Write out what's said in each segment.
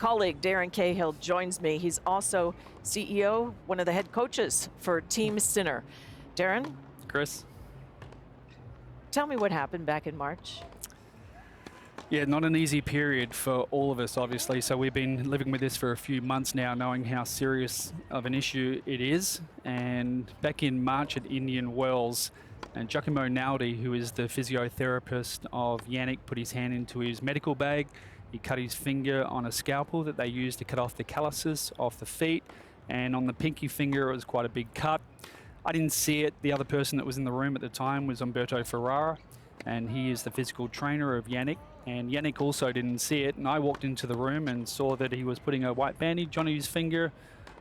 colleague, Darren Cahill, joins me. He's also CEO, one of the head coaches for Team Sinner. Darren? Chris? Tell me what happened back in March. Yeah, not an easy period for all of us, obviously. So we've been living with this for a few months now, knowing how serious of an issue it is. And back in March at Indian Wells, and Giacomo Naldi, who is the physiotherapist of Jannik, put his hand into his medical bag. He cut his finger on a scalpel that they use to cut off the calluses off the feet. And on the pinky finger, it was quite a big cut. I didn't see it. The other person that was in the room at the time was Umberto Ferrara, and he is the physical trainer of Jannik. And Jannik also didn't see it. And I walked into the room and saw that he was putting a white bandage on his finger.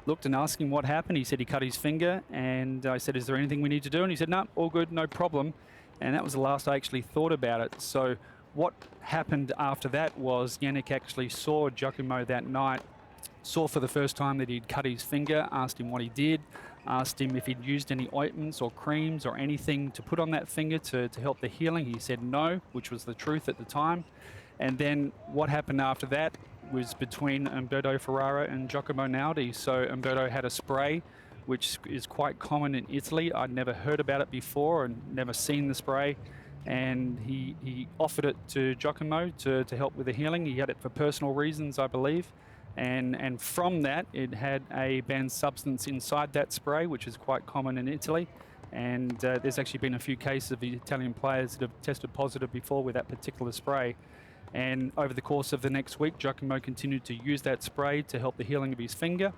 Looked and asked him what happened. He said he cut his finger, and I said, is there anything we need to do? And he said, no, all good, no problem. And that was the last I actually thought about it. So what happened after that was Jannik actually saw Giacomo that night, saw for the first time that he'd cut his finger, asked him what he did, asked him if he'd used any ointments or creams or anything to put on that finger to help the healing. He said no, which was the truth at the time. And then what happened after that was between Umberto Ferrara and Giacomo Naldi. So Umberto had a spray, which is quite common in Italy. I'd never heard about it before and never seen the spray. And he offered it to Giacomo to help with the healing. He had it for personal reasons, I believe. And from that, it had a banned substance inside that spray, which is quite common in Italy. And there's actually been a few cases of Italian players that have tested positive before with that particular spray. And over the course of the next week, Giacomo continued to use that spray to help the healing of his finger,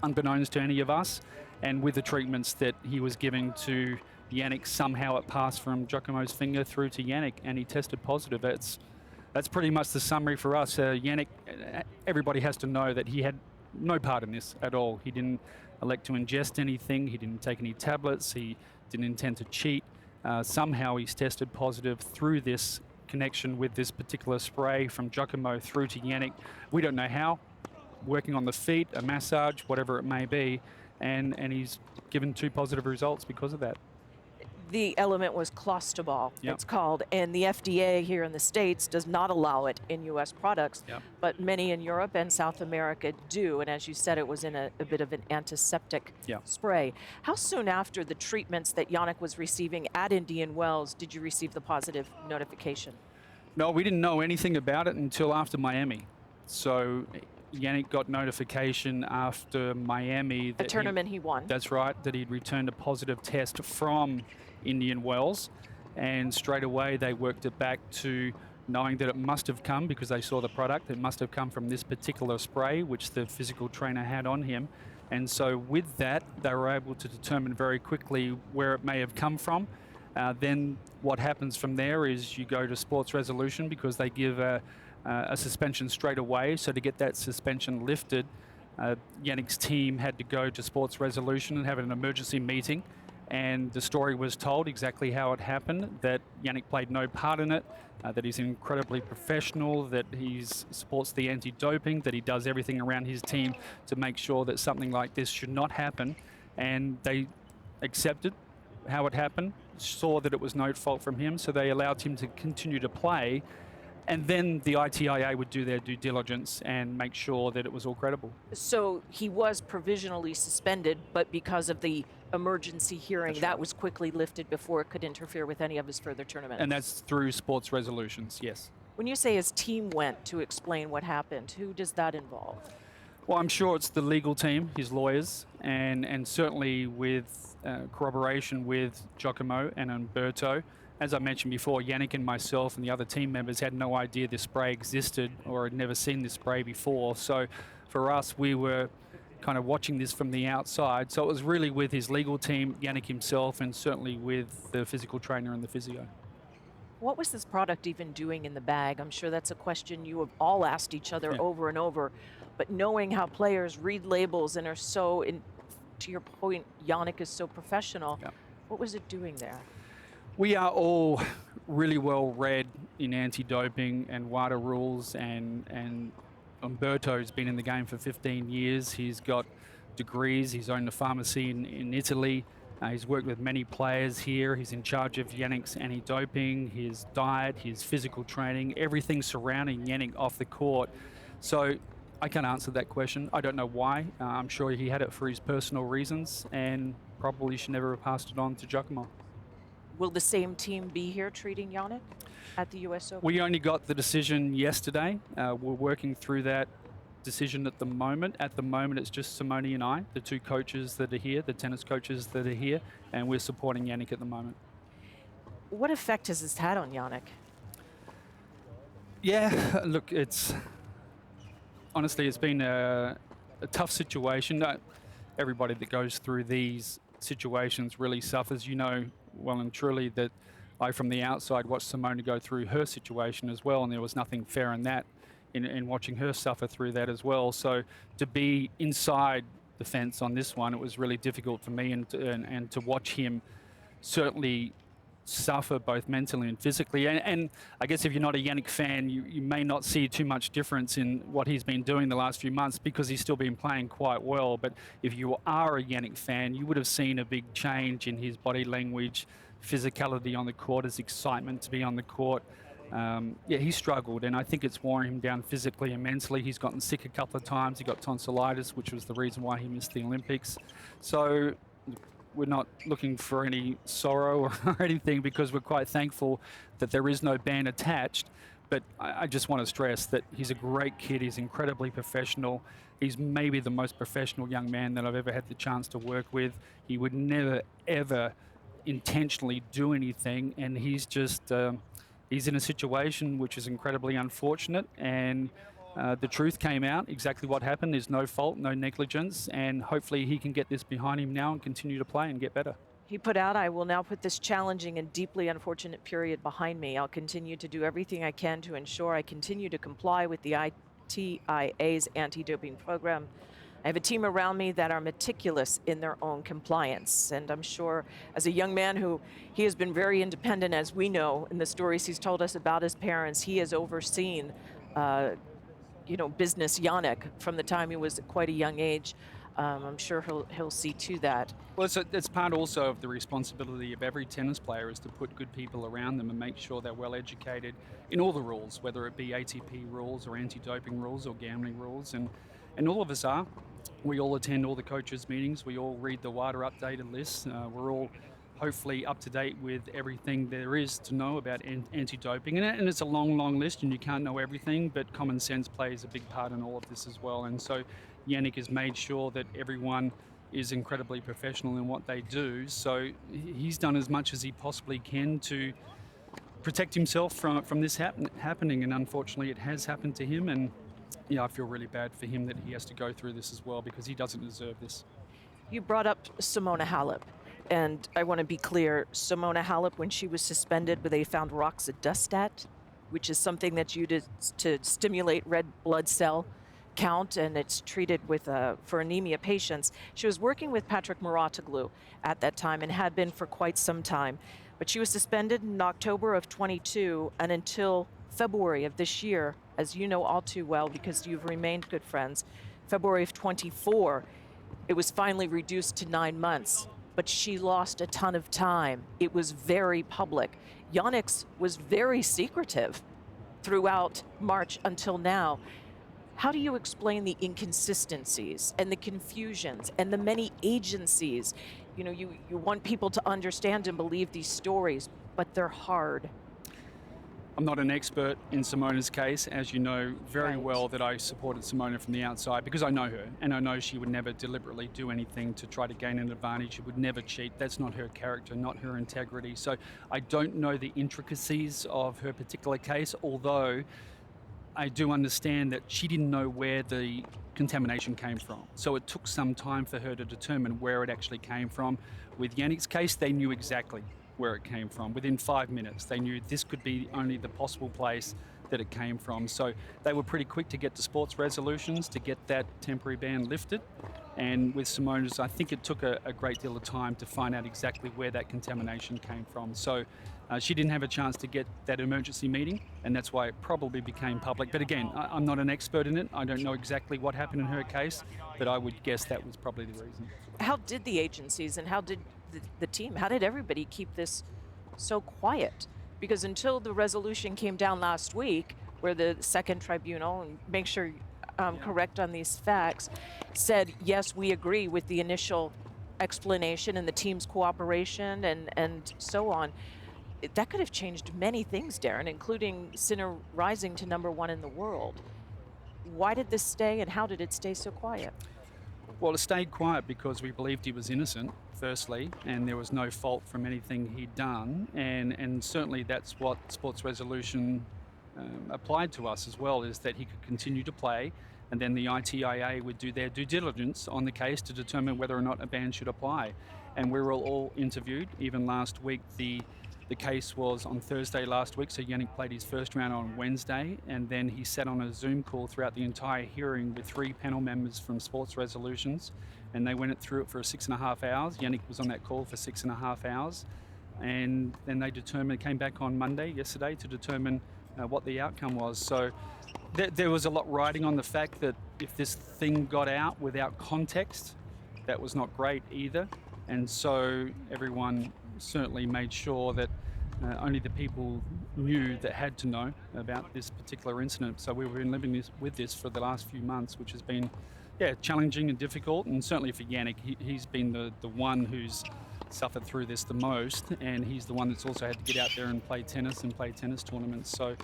unbeknownst to any of us. And with the treatments that he was giving to Jannik, somehow it passed from Giacomo's finger through to Jannik, and he tested positive. That's pretty much the summary for us. Jannik, everybody has to know that he had no part in this at all. He didn't elect to ingest anything. He didn't take any tablets. He didn't intend to cheat. Somehow he's tested positive through this connection with this particular spray from Giacomo through to Jannik. We don't know how. Working on the feet, a massage, whatever it may be, and he's given 2 positive results because of that. The element was clostebol, Yep. it's called, and the FDA here in the States does not allow it in U.S. products, Yep. but many in Europe and South America do, and as you said, it was in a bit of an antiseptic Yep. spray. How soon after the treatments that Jannik was receiving at Indian Wells did you receive the positive notification? No, we didn't know anything about it until after Miami. So Jannik got notification after Miami. A tournament he won. That's right, that he'd returned a positive test from Indian Wells, and straight away they worked it back to knowing that it must have come, because they saw the product, it must have come from this particular spray which the physical trainer had on him. And so with that, they were able to determine very quickly where it may have come from. Then what happens from there is you go to sports resolution, because they give a suspension straight away. So to get that suspension lifted, Jannik's team had to go to sports resolution and have an emergency meeting. And the story was told exactly how it happened, that Jannik played no part in it, that he's incredibly professional, that he supports the anti-doping, that he does everything around his team to make sure that something like this should not happen. And they accepted how it happened, saw that it was no fault from him, so they allowed him to continue to play. And then the ITIA would do their due diligence and make sure that it was all credible. So he was provisionally suspended, but because of the emergency hearing, that was quickly lifted before it could interfere with any of his further tournaments. And that's through sports resolutions, yes. When you say his team went to explain what happened, who does that involve? Well, I'm sure it's the legal team, his lawyers, and certainly with corroboration with Giacomo and Umberto. As I mentioned before, Jannik and myself and the other team members had no idea this spray existed or had never seen this spray before. So for us, we were kind of watching this from the outside. So it was really with his legal team, Jannik himself, and certainly with the physical trainer and the physio. What was this product even doing in the bag? I'm sure that's a question you have all asked each other over and over. But knowing how players read labels and are so, to your point, Jannik is so professional, what was it doing there? We are all really well read in anti-doping and WADA rules, and Umberto's been in the game for 15 years. He's got degrees. He's owned a pharmacy in Italy. He's worked with many players here. He's in charge of Jannik's anti-doping, his diet, his physical training, everything surrounding Jannik off the court. So I can't answer that question. I don't know why. I'm sure he had it for his personal reasons, and probably should never have passed it on to Giacomo. Will the same team be here treating Jannik at the US Open? We only got the decision yesterday. We're working through that decision at the moment. At the moment, it's just Simona and I, the two coaches that are here, the tennis coaches that are here, and we're supporting Jannik at the moment. What effect has this had on Jannik? Yeah, look, honestly, it's been a tough situation. Everybody that goes through these situations really suffers. You know well and truly that I, from the outside, watched Simona go through her situation as well, and there was nothing fair in that, in watching her suffer through that as well. So to be inside the fence on this one, it was really difficult for me, and to watch him certainly suffer both mentally and physically. And I guess if you're not a Jannik fan, you may not see too much difference in what he's been doing the last few months, because he's still been playing quite well. But if you are a Jannik fan, you would have seen a big change in his body language, physicality on the court, his excitement to be on the court. Yeah, he struggled, and I think it's worn him down physically and mentally. He's gotten sick a couple of times. He got tonsillitis, which was the reason why he missed the Olympics. So we're not looking for any sorrow or anything, because we're quite thankful that there is no ban attached. But I just want to stress that he's a great kid. He's incredibly professional. He's maybe the most professional young man that I've ever had the chance to work with. He would never, ever intentionally do anything, and he's just he's in a situation which is incredibly unfortunate, and the truth came out, exactly what happened. There's no fault, no negligence, and hopefully he can get this behind him now and continue to play and get better. He put out, "I will now put this challenging and deeply unfortunate period behind me. I'll continue to do everything I can to ensure I continue to comply with the ITIA's anti-doping program. I have a team around me that are meticulous in their own compliance." And I'm sure, as a young man who, he has been very independent, as we know in the stories he's told us about his parents. He has overseen business Jannik from the time he was at quite a young age. I'm sure he'll see to that. Well, it's part also of the responsibility of every tennis player, is to put good people around them and make sure they're well educated in all the rules, whether it be ATP rules or anti-doping rules or gambling rules. And all of us are. We all attend all the coaches' meetings. We all read the WADA updated lists. We're all hopefully up to date with everything there is to know about anti-doping. And it's a long, long list, and you can't know everything, but common sense plays a big part in all of this as well. And so Jannik has made sure that everyone is incredibly professional in what they do. So he's done as much as he possibly can to protect himself from this happening. And unfortunately, it has happened to him. And yeah, I feel really bad for him that he has to go through this as well, because he doesn't deserve this. You brought up Simona Halb, and I want to be clear. Simona Halb, when she was suspended, they found roxadustat, which is something that's used to stimulate red blood cell count, and it's treated with for anemia patients. She was working with Patrick Mouratoglou at that time, and had been for quite some time. But she was suspended in October of 22, and until February of this year, as you know all too well because you've remained good friends, February of 24, it was finally reduced to 9 months. But she lost a ton of time. It was very public. Janniks was very secretive throughout March until now. How do you explain the inconsistencies and the confusions and the many agencies? You know, you want people to understand and believe these stories, but they're hard. I'm not an expert in Simona's case, as you know very Right. well that I supported Simona from the outside, because I know her, and I know she would never deliberately do anything to try to gain an advantage. She would never cheat. That's not her character, not her integrity. So I don't know the intricacies of her particular case, although I do understand that she didn't know where the contamination came from. So it took some time for her to determine where it actually came from. With Jannik's case, they knew exactly where it came from. Within 5 minutes, they knew this could be only the possible place that it came from. So they were pretty quick to get to sports resolutions to get that temporary ban lifted. And with Simona's, I think it took a great deal of time to find out exactly where that contamination came from. So she didn't have a chance to get that emergency meeting, and that's why it probably became public. But again, I'm not an expert in it. I don't know exactly what happened in her case, but I would guess that was probably the reason. How did the agencies and how did the team, how did everybody keep this so quiet? Because until the resolution came down last week, where the second tribunal, and make sure correct on these facts, said, yes, we agree with the initial explanation and the team's cooperation and so on. That could have changed many things, Darren, including Sinner rising to #1 in the world. Why did this stay, and how did it stay so quiet? Well, it stayed quiet because we believed he was innocent, firstly, and there was no fault from anything he'd done. And certainly that's what sports resolution applied to us as well, is that he could continue to play, and then the ITIA would do their due diligence on the case to determine whether or not a ban should apply. And we were all interviewed. Even last week, the case was on Thursday last week, so Jannik played his first round on Wednesday, and then he sat on a Zoom call throughout the entire hearing with 3 panel members from Sports Resolutions, and they went through it for 6.5 hours. Jannik was on that call for 6.5 hours, and then they came back on Monday, yesterday, to determine what the outcome was. So there was a lot riding on the fact that if this thing got out without context, that was not great either, and so everyone certainly made sure that only the people knew that had to know about this particular incident. So we've been living with this for the last few months, which has been, challenging and difficult. And certainly for Jannik, he's been the one who's suffered through this the most, and he's the one that's also had to get out there and play tennis tournaments. So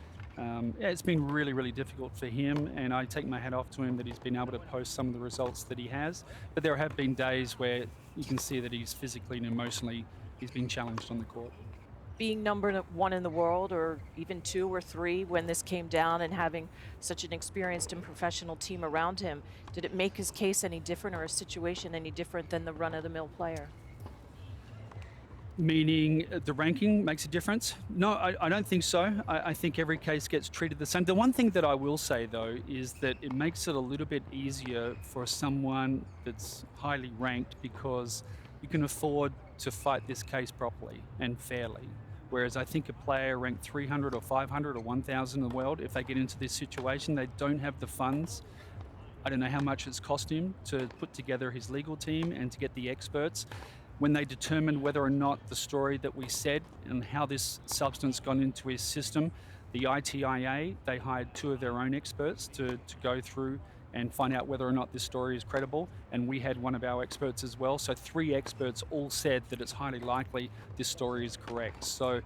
it's been really, really difficult for him, and I take my hat off to him that he's been able to post some of the results that he has. But there have been days where you can see that he's physically and emotionally he's been challenged on the court. Being #1 in the world, or even 2 or 3 when this came down, and having such an experienced and professional team around him, did it make his case any different, or his situation any different than the run-of-the-mill player? Meaning the ranking makes a difference? No, I don't think so. I think every case gets treated the same. The one thing that I will say, though, is that it makes it a little bit easier for someone that's highly ranked, because you can afford to fight this case properly and fairly. Whereas I think a player ranked 300 or 500 or 1,000 in the world, if they get into this situation, they don't have the funds. I don't know how much it's cost him to put together his legal team and to get the experts. When they determined whether or not the story that we said and how this substance got into his system, the ITIA, they hired 2 of their own experts to go through and find out whether or not this story is credible, and we had one of our experts as well. So 3 experts all said that it's highly likely this story is correct. So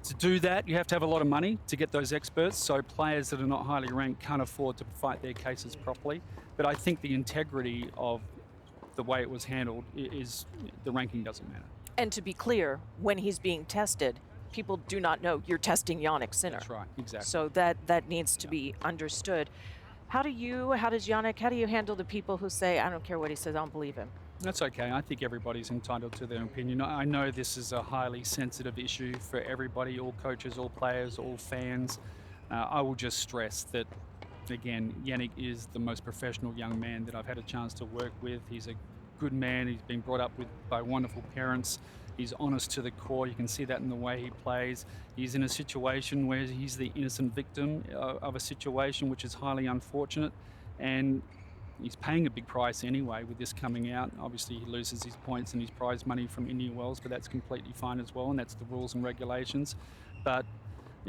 to do that, you have to have a lot of money to get those experts, so players that are not highly ranked can't afford to fight their cases properly. But I think the integrity of the way it was handled is the ranking doesn't matter. And to be clear, when he's being tested, people do not know you're testing Jannik Sinner. That's right, exactly. So that needs to be understood. How do you handle the people who say, I don't care what he says, I don't believe him? That's okay. I think everybody's entitled to their opinion. I know this is a highly sensitive issue for everybody, all coaches, all players, all fans. I will just stress that, again, Jannik is the most professional young man that I've had a chance to work with. He's a good man. He's been brought up by wonderful parents. He's honest to the core. You can see that in the way he plays. He's in a situation where he's the innocent victim of a situation which is highly unfortunate, and he's paying a big price anyway with this coming out. Obviously, he loses his points and his prize money from Indian Wells, but that's completely fine as well, and that's the rules and regulations. But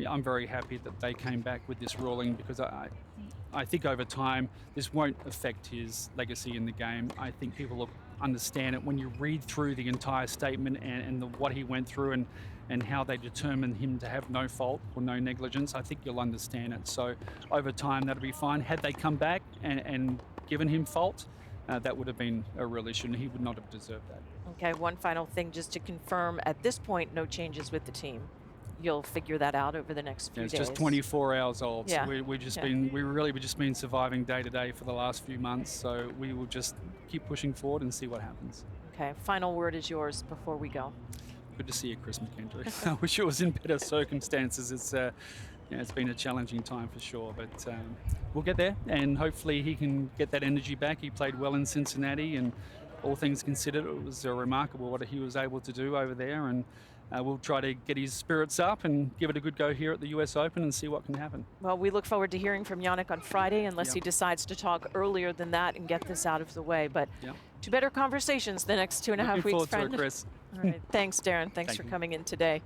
I'm very happy that they came back with this ruling, because I think over time this won't affect his legacy in the game. I think people will understand it when you read through the entire statement and what he went through and how they determined him to have no fault or no negligence. I think you'll understand it. So over time that'll be fine. Had they come back and given him fault, that would have been a real issue, and he would not have deserved that. Okay, one final thing just to confirm, at this point, no changes with the team. You'll figure that out over the next few days. It's just 24 hours old. Yeah. So we've just been surviving day to day for the last few months. So we will just keep pushing forward and see what happens. Okay, final word is yours before we go. Good to see you, Chris McKendry. I wish it was in better circumstances. It's been a challenging time for sure, but we'll get there, and hopefully he can get that energy back. He played well in Cincinnati, and all things considered, it was remarkable what he was able to do over there, and we'll try to get his spirits up and give it a good go here at the US Open and see what can happen. Well, we look forward to hearing from Jannik on Friday, unless he decides to talk earlier than that and get this out of the way. But to better conversations the next 2.5 weeks, friend. Looking forward to it, Chris. All right. Thanks, Darren. Thanks for coming in today.